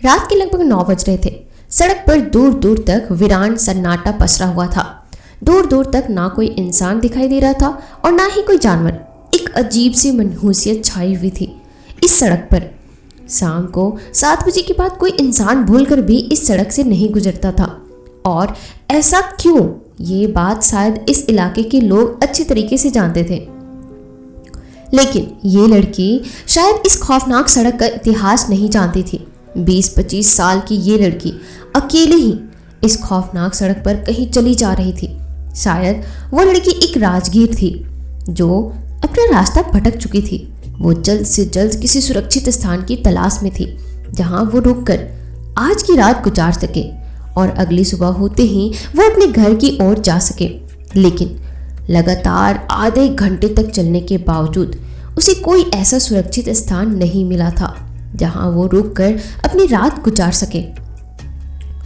रात के लगभग 9 बज रहे थे। सड़क पर दूर दूर तक वीरान सन्नाटा पसरा हुआ था। दूर दूर तक ना कोई इंसान दिखाई दे रहा था और ना ही कोई जानवर। एक अजीब सी मनहूसियत छाई हुई थी इस सड़क पर। शाम को 7 बजे के बाद कोई इंसान भूलकर भी इस सड़क से नहीं गुजरता था। और ऐसा क्यों, ये बात शायद इस इलाके के लोग अच्छी तरीके से जानते थे। लेकिन ये लड़की शायद इस खौफनाक सड़क का इतिहास नहीं जानती थी। 20-25 साल की ये लड़की अकेले ही इस खौफनाक सड़क पर कहीं चली जा रही थी। शायद वो लड़की एक राजगीर थी जो अपना रास्ता भटक चुकी थी। वो जल्द से जल्द किसी सुरक्षित स्थान की तलाश में थी जहां वो रुककर आज की रात गुजार सके और अगली सुबह होते ही वो अपने घर की ओर जा सके। लेकिन लगातार आधे घंटे तक चलने के बावजूद उसे कोई ऐसा सुरक्षित स्थान नहीं मिला था जहां वो रुककर अपनी रात गुजार सके।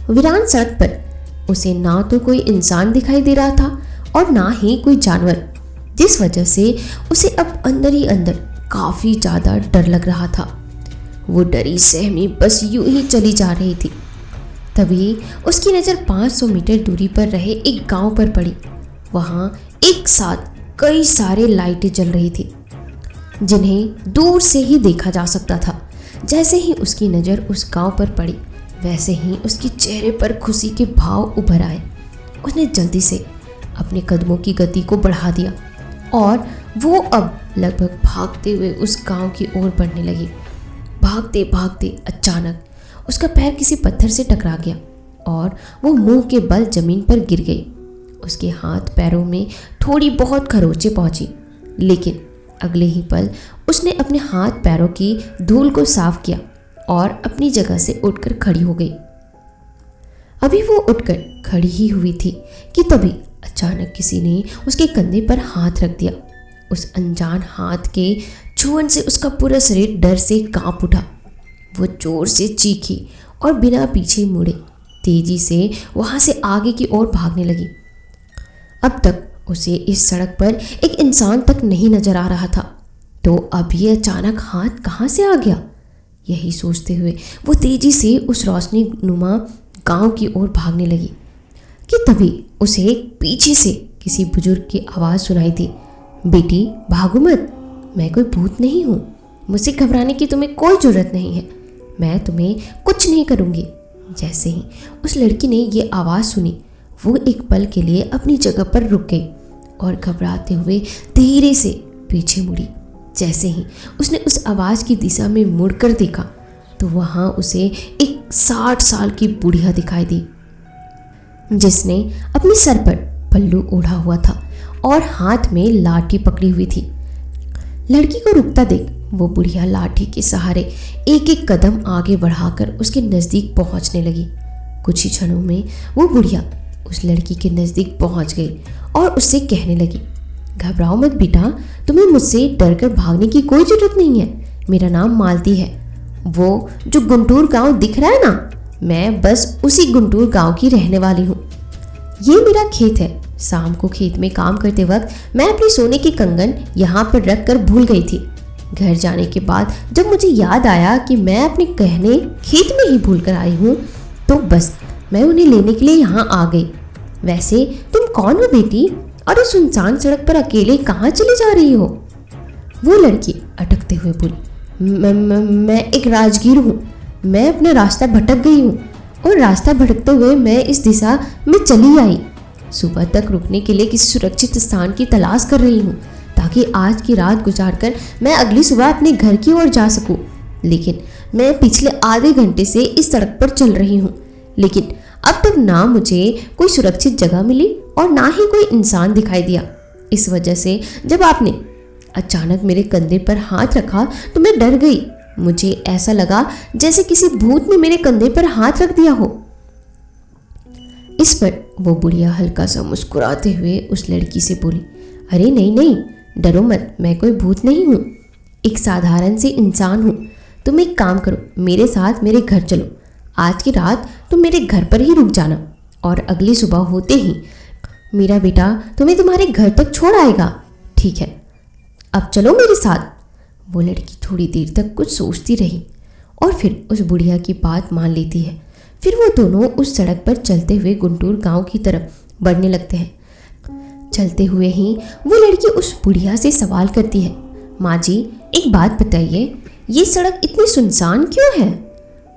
वीरान सड़क पर उसे ना तो कोई इंसान दिखाई दे रहा था और ना ही कोई जानवर, जिस वजह से उसे अब अंदर ही अंदर काफी ज्यादा डर लग रहा था। वो डरी सहमी बस यूं ही चली जा रही थी। तभी उसकी नज़र 500 मीटर दूरी पर रहे एक गांव पर पड़ी। वहां एक साथ कई सारे लाइटें जल रही थी जिन्हें दूर से ही देखा जा सकता था। जैसे ही उसकी नज़र उस गांव पर पड़ी वैसे ही उसके चेहरे पर खुशी के भाव उभर आए। उसने जल्दी से अपने कदमों की गति को बढ़ा दिया और वो अब लगभग भागते हुए उस गांव की ओर बढ़ने लगी। भागते भागते अचानक उसका पैर किसी पत्थर से टकरा गया और वो मुंह के बल जमीन पर गिर गई। उसके हाथ पैरों में थोड़ी बहुत खरोंचें पहुंची, लेकिन अगले ही पल उसने अपने हाथ पैरों की धूल को साफ किया और अपनी जगह से उठकर खड़ी हो गई। अभी वो उठकर खड़ी ही हुई थी कि तभी अचानक किसी ने उसके कंधे पर हाथ रख दिया। उस अनजान हाथ के छुअन से उसका पूरा शरीर डर से कांप उठा। वो जोर से चीखी और बिना पीछे मुड़े तेजी से वहां से आगे की ओर भागने लगी। अब तक उसे इस सड़क पर एक इंसान तक नहीं नजर आ रहा था, तो अब ये अचानक हाथ कहाँ से आ गया? यही सोचते हुए वो तेजी से उस रोशनी नुमा गांव की ओर भागने लगी कि तभी उसे पीछे से किसी बुजुर्ग की आवाज़ सुनाई दी। बेटी भागो मत, मैं कोई भूत नहीं हूँ, मुझसे घबराने की तुम्हें कोई ज़रूरत नहीं है, मैं तुम्हें कुछ नहीं करूँगी। जैसे ही उस लड़की ने ये आवाज़ सुनी वो एक पल के लिए अपनी जगह पर रुक गई और घबराते हुए धीरे से पीछे मुड़ी। जैसे ही उसने उस आवाज़ की दिशा में मुड़कर देखा तो वहाँ उसे एक 60 साल की बुढ़िया दिखाई दी जिसने अपने सर पर पल्लू ओढ़ा हुआ था और हाथ में लाठी पकड़ी हुई थी। लड़की को रुकता देख वो बुढ़िया लाठी के सहारे एक एक कदम आगे बढ़ाकर उसके नज़दीक पहुंचने लगी। कुछ ही क्षणों में वो बुढ़िया उस लड़की के नज़दीक पहुंच गई और उससे कहने लगी, घबराओ मत बेटा, तुम्हें मुझसे डरकर भागने की कोई ज़रूरत नहीं है। मेरा नाम मालती है। वो जो गुंटूर गांव दिख रहा है ना, मैं बस उसी गुंटूर गांव की रहने वाली हूँ। ये मेरा खेत है। शाम को खेत में काम करते वक्त मैं अपनी सोने की कंगन यहाँ पर रख कर भूल गई थी। घर जाने के बाद जब मुझे याद आया कि मैं अपने गहने खेत में ही भूल कर आई हूँ तो बस मैं उन्हें लेने के लिए यहाँ आ गई। वैसे तुम कौन हो बेटी, और इस सुनसान सड़क पर अकेले कहाँ चली जा रही हो? वो लड़की अटकते हुए बोली, मैं एक राजगीर हूँ। मैं अपना रास्ता भटक गई हूँ और रास्ता भटकते हुए मैं इस दिशा में चली आई। सुबह तक रुकने के लिए किसी सुरक्षित स्थान की तलाश कर रही हूँ ताकि आज की रात गुजारकर मैं अगली सुबह अपने घर की ओर जा सकूँ। लेकिन मैं पिछले आधे घंटे से इस सड़क पर चल रही हूँ, लेकिन अब तक ना मुझे कोई सुरक्षित जगह मिली और ना ही कोई इंसान दिखाई दिया। इस वजह से जब आपने अचानक मेरे कंधे पर हाथ रखा तो मैं डर गई। मुझे ऐसा लगा जैसे किसी भूत ने मेरे कंधे पर हाथ रख दिया हो। इस पर वो बुढ़िया हल्का सा मुस्कुराते हुए उस लड़की से बोली, अरे नहीं नहीं, डरो मत, मैं कोई भूत नहीं हूँ, एक साधारण सी इंसान हूँ। तुम एक काम करो, मेरे साथ मेरे घर चलो। आज की रात तुम मेरे घर पर ही रुक जाना और अगली सुबह होते ही मेरा बेटा तुम्हें तुम्हारे घर तक छोड़ आएगा। ठीक है, अब चलो मेरे साथ। वो लड़की थोड़ी देर तक कुछ सोचती रही और फिर उस बुढ़िया की बात मान लेती है। फिर वो दोनों उस सड़क पर चलते हुए गुंटूर गांव की तरफ बढ़ने लगते हैं। चलते हुए ही वो लड़की उस बुढ़िया से सवाल करती है, माँ जी एक बात बताइए, ये सड़क इतनी सुनसान क्यों है?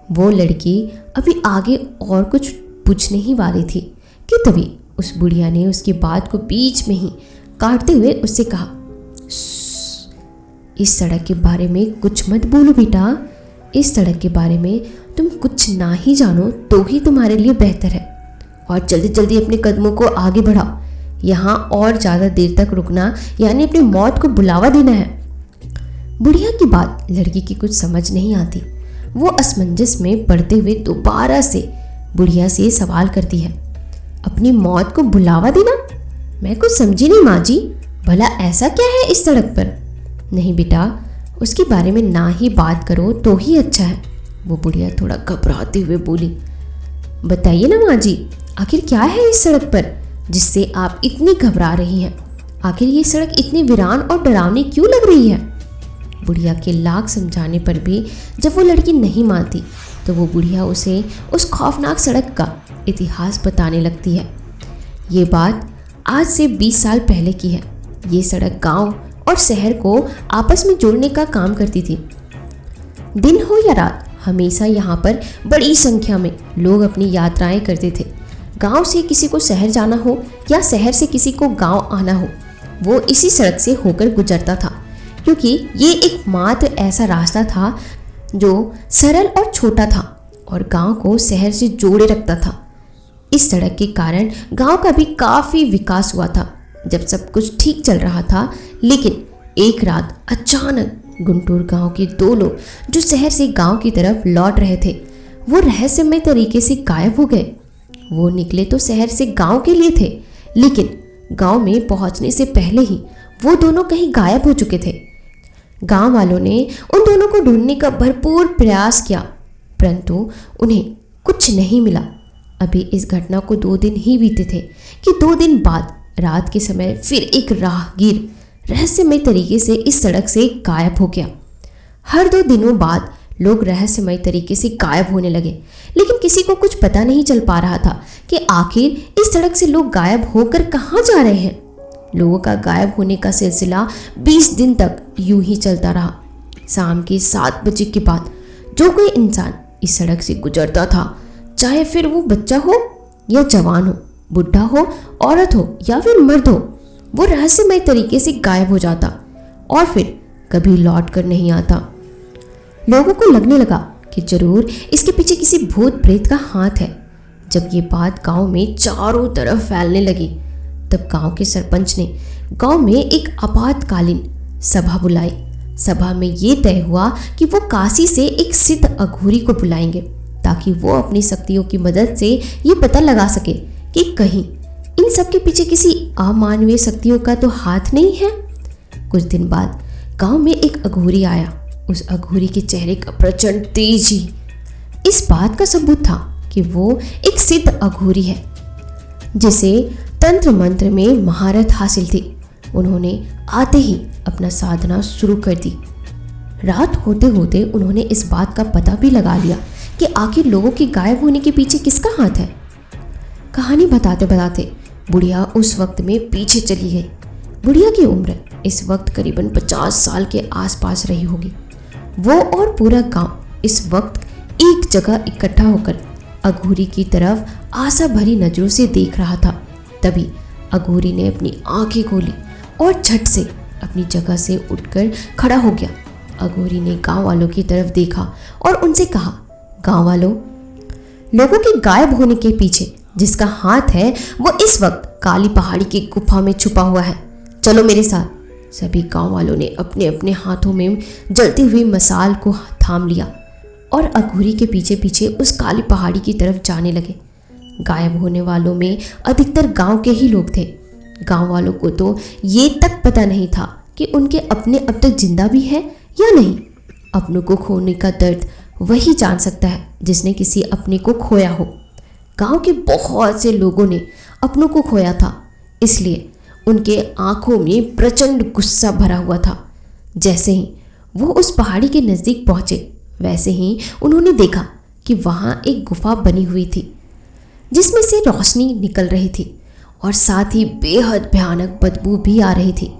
वो लड़की अभी आगे और कुछ पूछने ही वाली थी कि तभी उस बुढ़िया ने उसकी बात को बीच में ही काटते हुए उससे कहा, इस सड़क के बारे में कुछ मत बोलो बेटा, इस सड़क के बारे में तुम कुछ ना ही जानो तो ही तुम्हारे लिए बेहतर है, और जल्दी जल्दी अपने कदमों को आगे बढ़ाओ। यहाँ और ज़्यादा देर तक रुकना यानी अपनी मौत को बुलावा देना है। बुढ़िया की बात लड़की की कुछ समझ नहीं आती। वो असमंजस में पड़ते हुए दोबारा से बुढ़िया से सवाल करती है, अपनी मौत को बुलावा देना? मैं कुछ समझी नहीं माँ जी, भला ऐसा क्या है इस सड़क पर? नहीं बेटा, उसके बारे में ना ही बात करो तो ही अच्छा है, वो बुढ़िया थोड़ा घबराते हुए बोली। बताइए ना माँ जी, आखिर क्या है इस सड़क पर जिससे आप इतनी घबरा रही हैं? आखिर ये सड़क इतनी वीरान और डरावनी क्यों लग रही है? बुढ़िया के लाख समझाने पर भी जब वो लड़की नहीं मानती तो वो बुढ़िया उसे उस खौफनाक सड़क का इतिहास बताने लगती है। ये बात आज से 20 साल पहले की है। ये सड़क गांव और शहर को आपस में जोड़ने का काम करती थी। दिन हो या रात हमेशा यहाँ पर बड़ी संख्या में लोग अपनी यात्राएं करते थे। गांव से किसी को शहर जाना हो या शहर से किसी को गांव आना हो, वो इसी सड़क से होकर गुजरता था, क्योंकि ये एकमात्र ऐसा रास्ता था जो सरल और छोटा था और गांव को शहर से जोड़े रखता था। इस सड़क के कारण गांव का भी काफ़ी विकास हुआ था जब सब कुछ ठीक चल रहा था। लेकिन एक रात अचानक गुंटूर गांव के 2 लोग जो शहर से गांव की तरफ लौट रहे थे, वो रहस्यमय तरीके से गायब हो गए। वो निकले तो शहर से गांव के लिए थे, लेकिन गांव में पहुंचने से पहले ही वो दोनों कहीं गायब हो चुके थे। गांव वालों ने उन दोनों को ढूंढने का भरपूर प्रयास किया, परंतु उन्हें कुछ नहीं मिला। अभी इस घटना को 2 दिन ही बीते थे कि 2 दिन बाद रात के समय फिर एक राहगीर रहस्यमय तरीके से इस सड़क से गायब हो गया। हर 2 दिनों बाद लोग रहस्यमय तरीके से गायब होने लगे, लेकिन किसी को कुछ पता नहीं चल पा रहा था कि आखिर इस सड़क से लोग गायब होकर कहाँ जा रहे हैं। लोगों का गायब होने का सिलसिला 20 दिन तक यूं ही चलता रहा। शाम के 7 बजे के बाद जो कोई इंसान इस सड़क से गुजरता था, चाहे फिर वो बच्चा हो या जवान हो, बुढ़ा हो, औरत हो या फिर मर्द हो, वो रहस्यमय तरीके से गायब हो जाता और फिर कभी लौट कर नहीं आता। लोगों को लगने लगा कि जरूर इसके पीछे किसी भूत प्रेत का हाथ है। जब ये बात गांव में चारों तरफ फैलने लगी, तब गांव के सरपंच ने गांव में एक आपातकालीन सभा बुलाई। सभा में ये तय हुआ कि वो काशी से एक सिद्ध अघोरी को बुलाएंगे, ताकि वो अपनी शक्तियों की मदद से ये पता लगा सके कि कहीं इन सब के पीछे किसी अमानवीय शक्तियों का तो हाथ नहीं है। कुछ दिन बाद गांव में एक अघोरी आया। उस अघोरी के चेहरे का प्रचंड तेजी इस बात का सबूत था कि वो एक सिद्ध अघोरी है, जिसे तंत्र मंत्र में महारत हासिल थी। उन्होंने आते ही अपना साधना शुरू कर दी। रात होते होते उन्होंने इस बात का पता भी लगा लिया कि आखिर लोगों के गायब होने के पीछे किसका हाथ है। कहानी बताते बताते बुढ़िया उस वक्त में पीछे चली गई। बुढ़िया की उम्र इस वक्त करीबन 50 साल के आसपास रही होगी। वो और पूरा गांव इस वक्त एक जगह इकट्ठा होकर अघोरी की तरफ आशा भरी नजरों से देख रहा था। तभी अघोरी ने अपनी आंखें खोली और झट से अपनी जगह से उठकर खड़ा हो गया। अघोरी ने गांव वालों की तरफ देखा और उनसे कहा, गांव वालों, लोगों के गायब होने के पीछे जिसका हाथ है वो इस वक्त काली पहाड़ी की गुफा में छुपा हुआ है। चलो मेरे साथ। सभी गांव वालों ने अपने अपने हाथों में जलती हुई मसाल को थाम लिया और अघोरी के पीछे पीछे उस काली पहाड़ी की तरफ जाने लगे। गायब होने वालों में अधिकतर गांव के ही लोग थे। गांव वालों को तो ये तक पता नहीं था कि उनके अपने अब तक जिंदा भी है या नहीं। अपनों को खोने का दर्द वही जान सकता है जिसने किसी अपने को खोया हो। गांव के बहुत से लोगों ने अपनों को खोया था, इसलिए उनके आंखों में प्रचंड गुस्सा भरा हुआ था। जैसे ही वो उस पहाड़ी के नज़दीक पहुंचे, वैसे ही उन्होंने देखा कि वहाँ एक गुफा बनी हुई थी जिसमें से रोशनी निकल रही थी और साथ ही बेहद भयानक बदबू भी आ रही थी।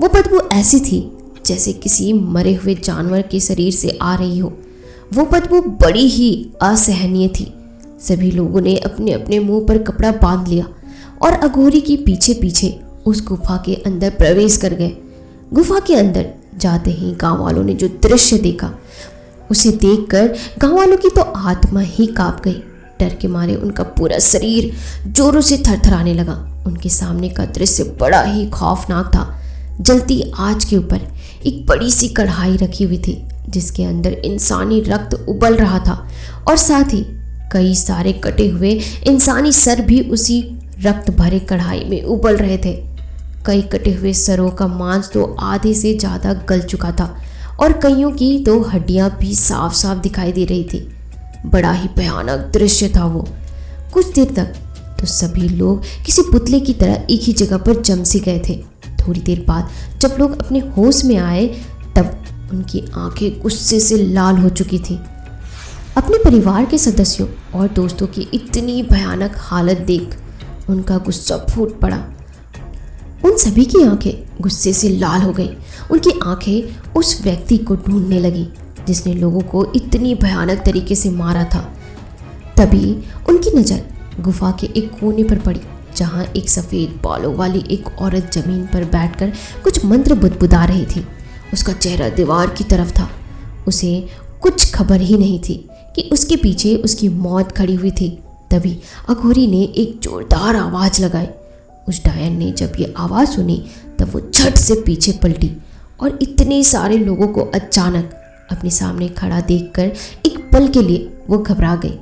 वो बदबू ऐसी थी जैसे किसी मरे हुए जानवर के शरीर से आ रही हो। वो बदबू बड़ी ही असहनीय थी। सभी लोगों ने अपने अपने मुंह पर कपड़ा बांध लिया और अघोरी के पीछे पीछे उस गुफा के अंदर प्रवेश कर गए। गुफा के अंदर जाते ही गांव वालों ने जो दृश्य देखा उसे देखकर गांव वालों की तो आत्मा ही कांप गई। डर के मारे उनका पूरा शरीर जोरों से थरथराने लगा। उनके सामने का दृश्य बड़ा ही खौफनाक था। जलती आग के ऊपर एक बड़ी सी कढ़ाई रखी हुई थी जिसके अंदर इंसानी रक्त उबल रहा था और साथ ही कई सारे कटे हुए इंसानी सर भी उसी रक्त भरे कढ़ाई में उबल रहे थे। कई कटे हुए सरों का मांस तो आधे से ज़्यादा गल चुका था और कईयों की तो हड्डियां भी साफ साफ दिखाई दे रही थी। बड़ा ही भयानक दृश्य था वो। कुछ देर तक तो सभी लोग किसी पुतले की तरह एक ही जगह पर जम से गए थे। थोड़ी देर बाद जब लोग अपने होश में आए तब उनकी आंखें गुस्से से लाल हो चुकी थी। अपने परिवार के सदस्यों और दोस्तों की इतनी भयानक हालत देख उनका गुस्सा फूट पड़ा। उन सभी की आंखें गुस्से से लाल हो गई। उनकी आंखें उस व्यक्ति को ढूंढने लगी जिसने लोगों को इतनी भयानक तरीके से मारा था। तभी उनकी नज़र गुफा के एक कोने पर पड़ी जहां एक सफ़ेद बालों वाली एक औरत जमीन पर बैठकर कुछ मंत्र बुदबुदा रही थी। उसका चेहरा दीवार की तरफ था। उसे कुछ खबर ही नहीं थी कि उसके पीछे उसकी मौत खड़ी हुई थी। तभी अघोरी ने एक जोरदार आवाज़ लगाई। उस डायन ने जब ये आवाज़ सुनी तब वो झट से पीछे पलटी और इतने सारे लोगों को अचानक अपने सामने खड़ा देखकर एक पल के लिए वो घबरा गई।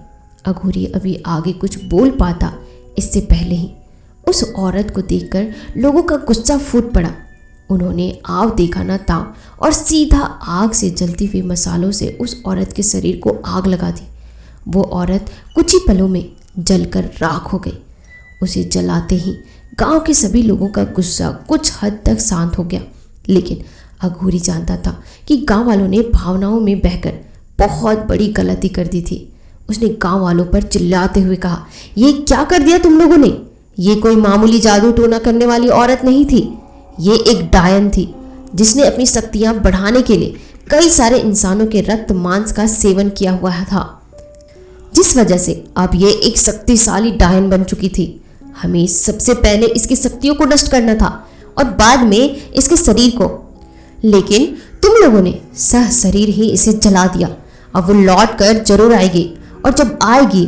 अघोरी अभी आगे कुछ बोल पाता इससे पहले ही उस औरत को देखकर लोगों का गुस्सा फूट पड़ा। उन्होंने आव देखा ना ताव और सीधा आग से जलती हुई मसालों से उस औरत के शरीर को आग लगा दी। वो औरत कुछ ही पलों में जलकर राख हो गई। उसे जलाते ही गांव के सभी लोगों का गुस्सा कुछ हद तक शांत हो गया, लेकिन अघोरी जानता था कि गांव वालों ने भावनाओं में बहकर बहुत बड़ी गलती कर दी थी। उसने गांव वालों पर चिल्लाते हुए कहा, ये क्या कर दिया तुम लोगों ने? ये कोई मामूली जादू टोना करने वाली औरत नहीं थी। ये एक डायन थी जिसने अपनी शक्तियां बढ़ाने के लिए कई सारे इंसानों के रक्त मांस का सेवन किया हुआ था, जिस वजह से अब ये एक शक्तिशाली डायन बन चुकी थी। हमें सबसे पहले इसकी शक्तियों को नष्ट करना था और बाद में इसके शरीर को, लेकिन तुम लोगों ने सह शरीर ही इसे जला दिया। अब वो लौट कर जरूर आएगी और जब आएगी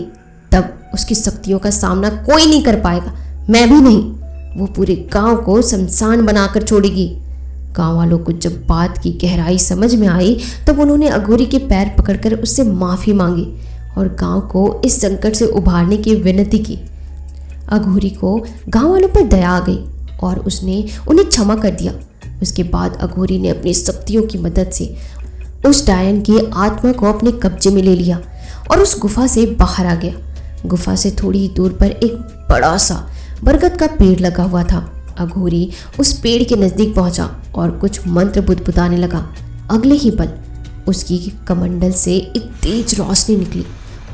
तब उसकी शक्तियों का सामना कोई नहीं कर पाएगा, मैं भी नहीं। वो पूरे गांव को शमशान बनाकर छोड़ेगी। गांव वालों को जब बात की गहराई समझ में आई तब उन्होंने अघोरी के पैर पकड़कर उससे माफ़ी मांगी और गांव को इस संकट से उभारने की विनती की। अघोरी को गांव वालों पर दया आ गई और उसने उन्हें क्षमा कर दिया। उसके बाद अघोरी ने अपनी शक्तियों की मदद से उस डायन की आत्मा को अपने कब्जे में ले लिया और उस गुफा से बाहर आ गया। गुफा से थोड़ी ही दूर पर एक बड़ा सा बरगद का पेड़ लगा हुआ था। अघोरी उस पेड़ के नज़दीक पहुंचा और कुछ मंत्र बुदबुदाने लगा। अगले ही पल उसकी कमंडल से एक तेज रोशनी निकली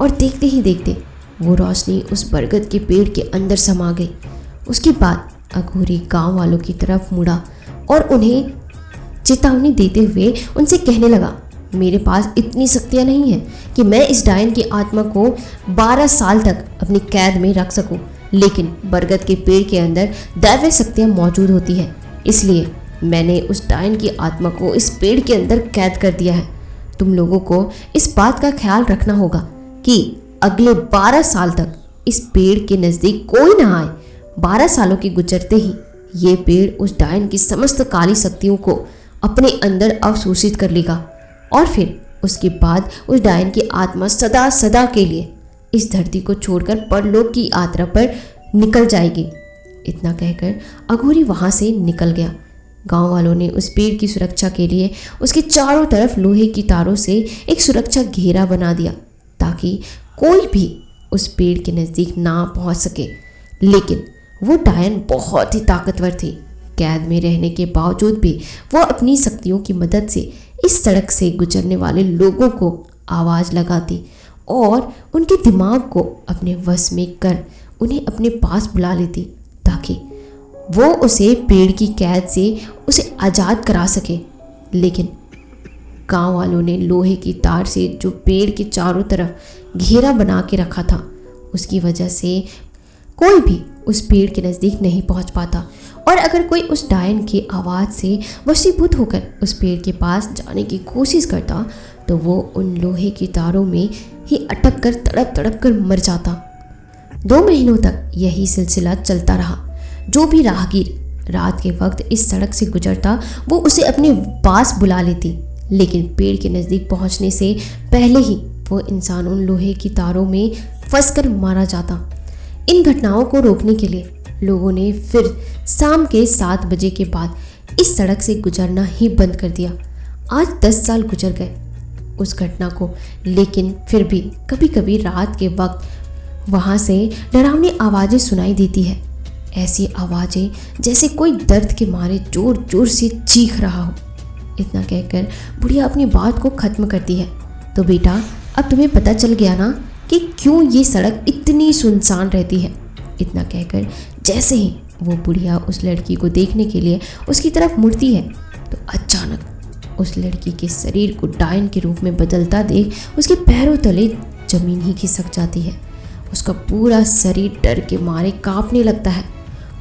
और देखते ही देखते वो रोशनी उस बरगद के पेड़ के अंदर समा गई। उसके बाद अघोरी गांव वालों की तरफ मुड़ा और उन्हें चेतावनी देते हुए उनसे कहने लगा, मेरे पास इतनी शक्तियाँ नहीं हैं कि मैं इस डायन की आत्मा को 12 साल तक अपनी कैद में रख सकूं, लेकिन बरगद के पेड़ के अंदर दैवीय शक्तियाँ मौजूद होती हैं, इसलिए मैंने उस डायन की आत्मा को इस पेड़ के अंदर कैद कर दिया है। तुम लोगों को इस बात का ख्याल रखना होगा कि अगले 12 साल तक इस पेड़ के नज़दीक कोई ना आए। 12 सालों के गुजरते ही ये पेड़ उस डायन की समस्त काली शक्तियों को अपने अंदर अवशोषित कर लेगा और फिर उसके बाद उस डायन की आत्मा सदा सदा के लिए इस धरती को छोड़कर परलोक की यात्रा पर निकल जाएगी। इतना कहकर अघोरी वहाँ से निकल गया। गांव वालों ने उस पेड़ की सुरक्षा के लिए उसके चारों तरफ लोहे की तारों से एक सुरक्षा घेरा बना दिया ताकि कोई भी उस पेड़ के नज़दीक ना पहुँच सके। लेकिन वो डायन बहुत ही ताकतवर थी। कैद में रहने के बावजूद भी वो अपनी शक्तियों की मदद से इस सड़क से गुजरने वाले लोगों को आवाज़ लगाती और उनके दिमाग को अपने वश में कर उन्हें अपने पास बुला लेती ताकि वो उसे पेड़ की कैद से उसे आज़ाद करा सके। लेकिन गांव वालों ने लोहे की तार से जो पेड़ के चारों तरफ घेरा बना के रखा था, उसकी वजह से कोई भी उस पेड़ के नज़दीक नहीं पहुंच पाता। और अगर कोई उस डायन की आवाज़ से वशीभूत होकर उस पेड़ के पास जाने की कोशिश करता तो वो उन लोहे की तारों में ही अटक कर तड़प तड़प कर मर जाता। 2 महीनों तक यही सिलसिला चलता रहा। जो भी राहगीर रात के वक्त इस सड़क से गुजरता वो उसे अपने पास बुला लेती, लेकिन पेड़ के नज़दीक पहुंचने से पहले ही वो इंसान उन लोहे की तारों में फंसकर मारा जाता। इन घटनाओं को रोकने के लिए लोगों ने फिर शाम के 7 बजे के बाद इस सड़क से गुजरना ही बंद कर दिया। आज 10 साल गुजर गए उस घटना को, लेकिन फिर भी कभी कभी रात के वक्त वहाँ से डरावनी आवाज़ें सुनाई देती है। ऐसी आवाज़ें जैसे कोई दर्द के मारे जोर जोर से चीख रहा हो। इतना कहकर बुढ़िया अपनी बात को ख़त्म करती है। तो बेटा, अब तुम्हें पता चल गया ना कि क्यों ये सड़क इतनी सुनसान रहती है। इतना कहकर जैसे ही वो बुढ़िया उस लड़की को देखने के लिए उसकी तरफ मुड़ती है तो अचानक उस लड़की के शरीर को डायन के रूप में बदलता देख उसके पैरों तले जमीन ही खिसक जाती है। उसका पूरा शरीर डर के मारे कांपने लगता है।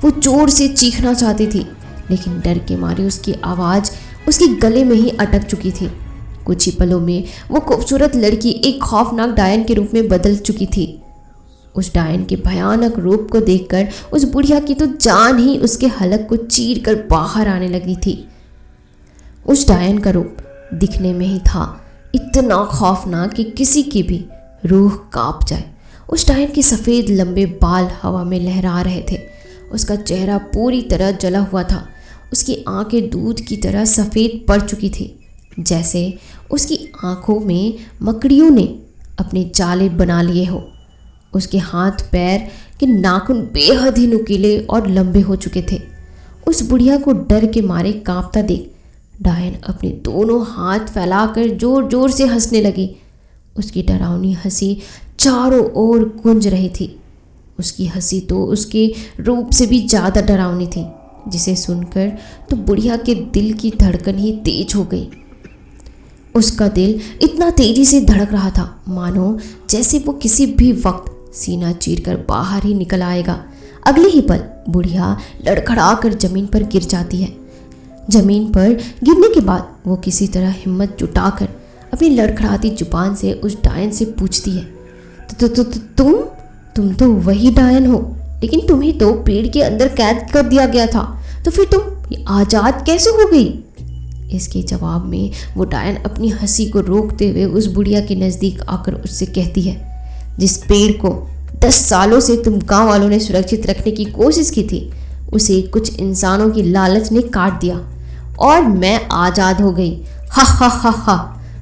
वो जोर से चीखना चाहती थी, लेकिन डर के मारे उसकी आवाज़ उसके गले में ही अटक चुकी थी। कुछ ही पलों में वो खूबसूरत लड़की एक खौफनाक डायन के रूप में बदल चुकी थी। उस डायन के भयानक रूप को देखकर उस बुढ़िया की तो जान ही उसके हलक को चीर कर बाहर आने लगी थी। उस डायन का रूप दिखने में ही था इतना खौफनाक कि किसी की भी रूह कांप जाए। उस डायन के सफ़ेद लंबे बाल हवा में लहरा रहे थे। उसका चेहरा पूरी तरह जला हुआ था। उसकी आंखें दूध की तरह सफ़ेद पड़ चुकी थी, जैसे उसकी आंखों में मकड़ियों ने अपने जाले बना लिए हो। उसके हाथ पैर के नाखून बेहद ही नुकीले और लंबे हो चुके थे। उस बुढ़िया को डर के मारे कांपता देख डायन अपने दोनों हाथ फैलाकर जोर जोर से हंसने लगी। उसकी डरावनी हंसी चारों ओर गूंज रही थी। उसकी हंसी तो उसके रूप से भी ज़्यादा डरावनी थी, जिसे सुनकर तो बुढ़िया के दिल की धड़कन ही तेज हो गई। उसका दिल इतना तेजी से धड़क रहा था मानो जैसे वो किसी भी वक्त सीना चीरकर बाहर ही निकल आएगा। अगले ही पल बुढ़िया लड़खड़ा कर जमीन पर गिर जाती है। जमीन पर गिरने के बाद वो किसी तरह हिम्मत जुटाकर अपनी लड़खड़ाती जुबान से उस डायन से पूछती है, तुम तो वही डायन हो, लेकिन तुम्हें तो पेड़ के अंदर कैद कर दिया गया था, तो फिर तुम आज़ाद कैसे हो गई? इसके जवाब में वो डायन अपनी हंसी को रोकते हुए उस बुढ़िया के नज़दीक आकर उससे कहती है, जिस पेड़ को 10 सालों से तुम गांव वालों ने सुरक्षित रखने की कोशिश की थी, उसे कुछ इंसानों की लालच ने काट दिया और मैं आज़ाद हो गई। हा हा हा हा,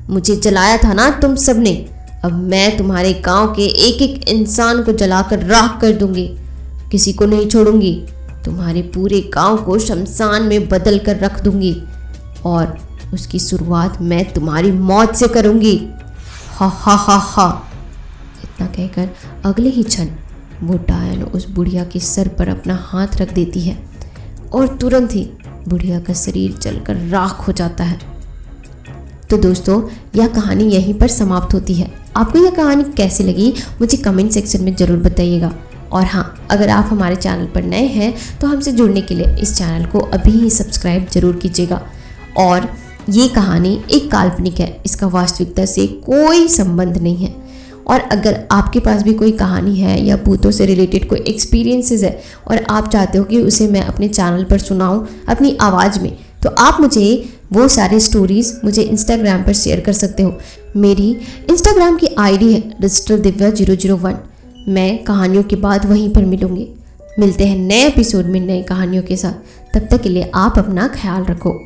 मुझे जलाया था ना तुम सब ने। अब मैं तुम्हारे गांव के एक एक इंसान को जलाकर राख कर दूंगी, किसी को नहीं छोड़ूंगी। तुम्हारे पूरे गांव को शमशान में बदल कर रख दूंगी और उसकी शुरुआत मैं तुम्हारी मौत से करूंगी। हा हा हा हा। इतना कहकर अगले ही क्षण वो डायन उस बुढ़िया के सर पर अपना हाथ रख देती है और तुरंत ही बुढ़िया का शरीर जलकर राख हो जाता है। तो दोस्तों, यह कहानी यहीं पर समाप्त होती है। आपको यह कहानी कैसी लगी मुझे कमेंट सेक्शन में ज़रूर बताइएगा। और हाँ, अगर आप हमारे चैनल पर नए हैं तो हमसे जुड़ने के लिए इस चैनल को अभी ही सब्सक्राइब जरूर कीजिएगा। और ये कहानी एक काल्पनिक है, इसका वास्तविकता से कोई संबंध नहीं है। और अगर आपके पास भी कोई कहानी है या भूतों से रिलेटेड कोई एक्सपीरियंसेस है और आप चाहते हो कि उसे मैं अपने चैनल पर सुनाऊं अपनी आवाज़ में, तो आप मुझे वो सारे स्टोरीज़ मुझे इंस्टाग्राम पर शेयर कर सकते हो। मेरी इंस्टाग्राम की आईडी है digitaldiव्या001। मैं कहानियों के बाद वहीं पर मिलूँगी। मिलते हैं नए एपिसोड में नई कहानियों के साथ। तब तक के लिए आप अपना ख्याल रखो।